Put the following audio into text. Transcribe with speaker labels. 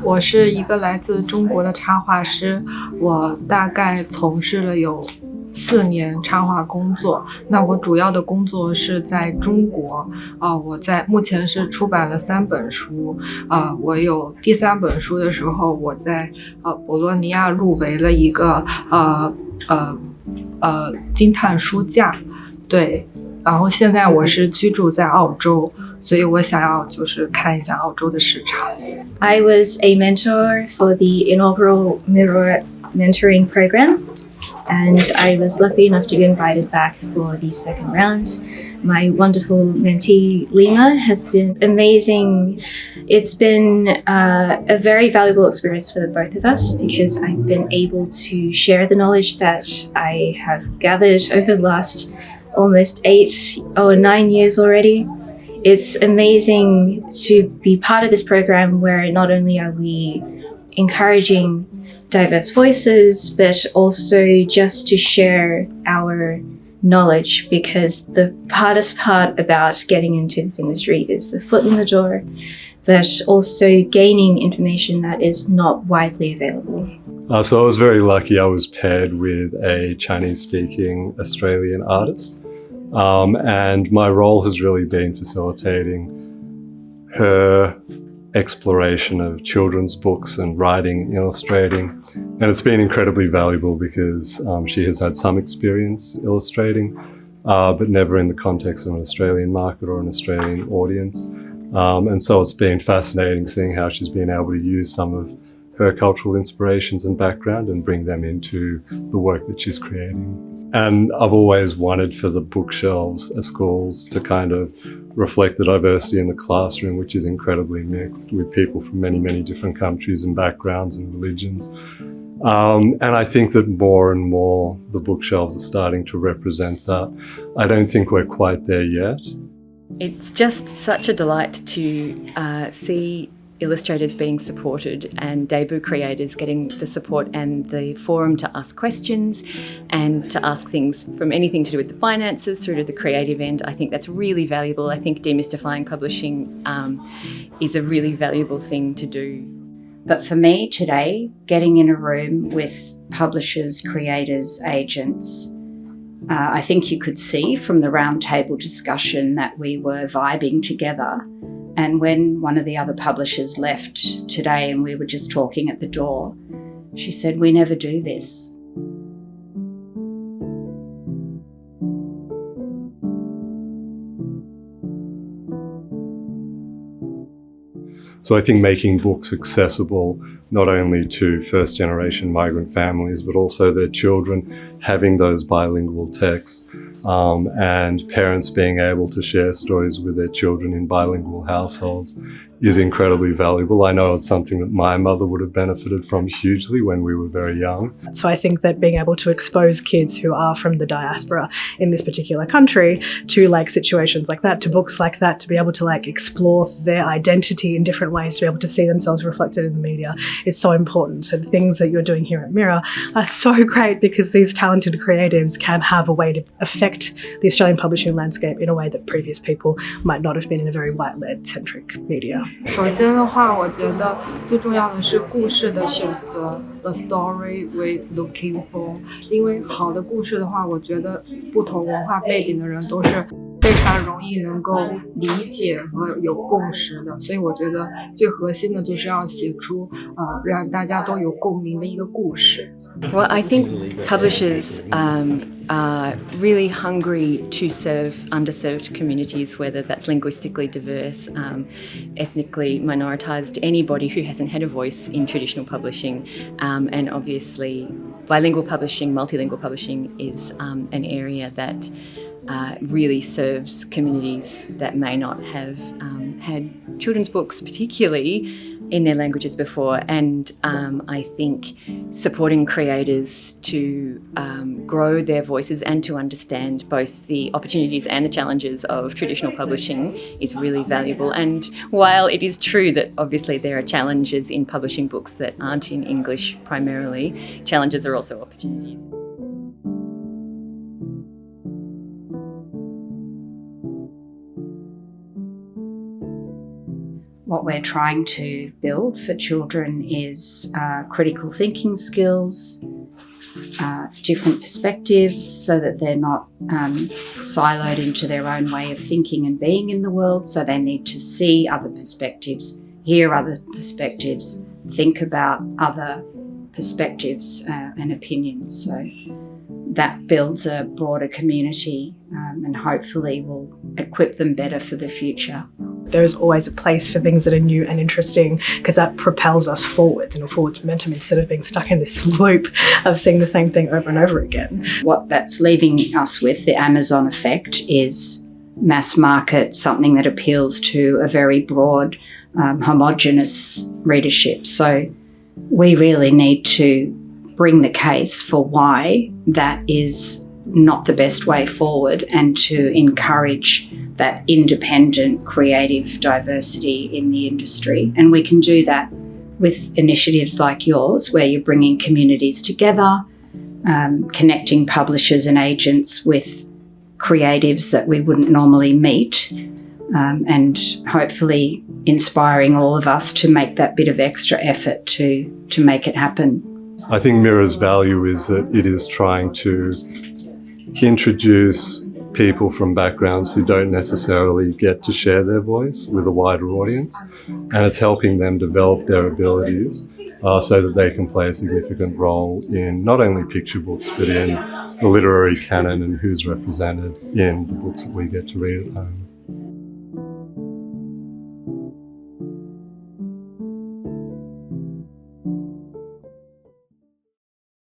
Speaker 1: 我是一个来自中国的插画师，我大概从事了有4年插画工作。那我主要的工作是在中国，我目前是出版了3本书，我有第3本书的时候，我在博洛尼亚入围了一个惊叹书架，对，然后现在我是居住在澳洲。所以我想要就是看一下澳洲的市场。
Speaker 2: I was a mentor for the inaugural Mirror Mentoring program, and I was lucky enough to be invited back for the second round. My wonderful mentee, Lima, has been amazing. It's been a very valuable experience for the both of us because I've been able to share the knowledge that I have gathered over the last almost 8 or 9 years already. It's amazing to be part of this program where not only are we encouraging diverse voices, but also just to share our knowledge, because the hardest part about getting into this industry is the foot in the door, but also gaining information that is not widely available.
Speaker 3: So I was very lucky. I was paired with a Chinese-speaking Australian artist. And my role has really been facilitating her exploration of children's books and writing, illustrating. And it's been incredibly valuable because she has had some experience illustrating, but never in the context of an Australian market or an Australian audience. And so it's been fascinating seeing how she's been able to use some of her cultural inspirations and background and bring them into the work that she's creating. And I've always wanted for the bookshelves at schools to kind of reflect the diversity in the classroom, which is incredibly mixed with people from many, many different countries and backgrounds and religions. And I think that more and more the bookshelves are starting to represent that. I don't think we're quite there yet.
Speaker 4: It's just such a delight to see illustrators being supported and debut creators getting the support and the forum to ask questions and to ask things from anything to do with the finances through to the creative end. I think that's really valuable. I think demystifying publishing is a really valuable thing to do.
Speaker 5: But for me today, getting in a room with publishers, creators, agents, I think you could see from the roundtable discussion that we were vibing together. And when one of the other publishers left today and we were just talking at the door, she said, "We never do this."
Speaker 3: So I think making books accessible not only to first-generation migrant families, but also their children, having those bilingual texts, and parents being able to share stories with their children in bilingual households is incredibly valuable. I know it's something that my mother would have benefited from hugely when we were very young.
Speaker 6: So I think that being able to expose kids who are from the diaspora in this particular country to like situations like that, to books like that, to be able to like explore their identity in different ways, to be able to see themselves reflected in the media is so important. So the things that you're doing here at Mirror are so great because these talented creatives can have a way to affect the Australian publishing landscape in a way that previous people might not have been in a very white-led centric media.
Speaker 1: 首先的话，我觉得最重要的是故事的选择 ，the story we're looking for。因为好的故事的话，我觉得不同文化背景的人都是非常容易能够理解和有共识的，所以我觉得最核心的就是要写出让大家都有共鸣的一个故事。
Speaker 4: Well, I think publishers are really hungry to serve underserved communities, whether that's linguistically diverse, ethnically minoritised, anybody who hasn't had a voice in traditional publishing. And obviously, bilingual publishing, multilingual publishing is an area that really serves communities that may not have had children's books particularly in their languages before. And I think supporting creators to grow their voices and to understand both the opportunities and the challenges of traditional publishing is really valuable. And while it is true that obviously there are challenges in publishing books that aren't in English primarily, challenges are also opportunities.
Speaker 5: what we're trying to build for children is critical thinking skills, different perspectives, so that they're not siloed into their own way of thinking and being in the world. So they need to see other perspectives, hear other perspectives, think about other perspectives and opinions. So that builds a broader community and hopefully will equip them better for the future.
Speaker 6: There's always a place for things that are new and interesting, because that propels us forwards in a forwards momentum instead of being stuck in this loop of seeing the same thing over and over again.
Speaker 5: What that's leaving us with, the Amazon effect, is mass market, something that appeals to a very broad, homogenous readership. So we really need to bring the case for why that is not the best way forward, and to encourage that independent, creative diversity in the industry. And we can do that with initiatives like yours, where you're bringing communities together, connecting publishers and agents with creatives that we wouldn't normally meet, and hopefully inspiring all of us to make that bit of extra effort to make it happen.
Speaker 3: I think Mirror's value is that it is trying to introduce people from backgrounds who don't necessarily get to share their voice with a wider audience, and it's helping them develop their abilities so that they can play a significant role in not only picture books but in the literary canon and who's represented in the books that we get to read at home.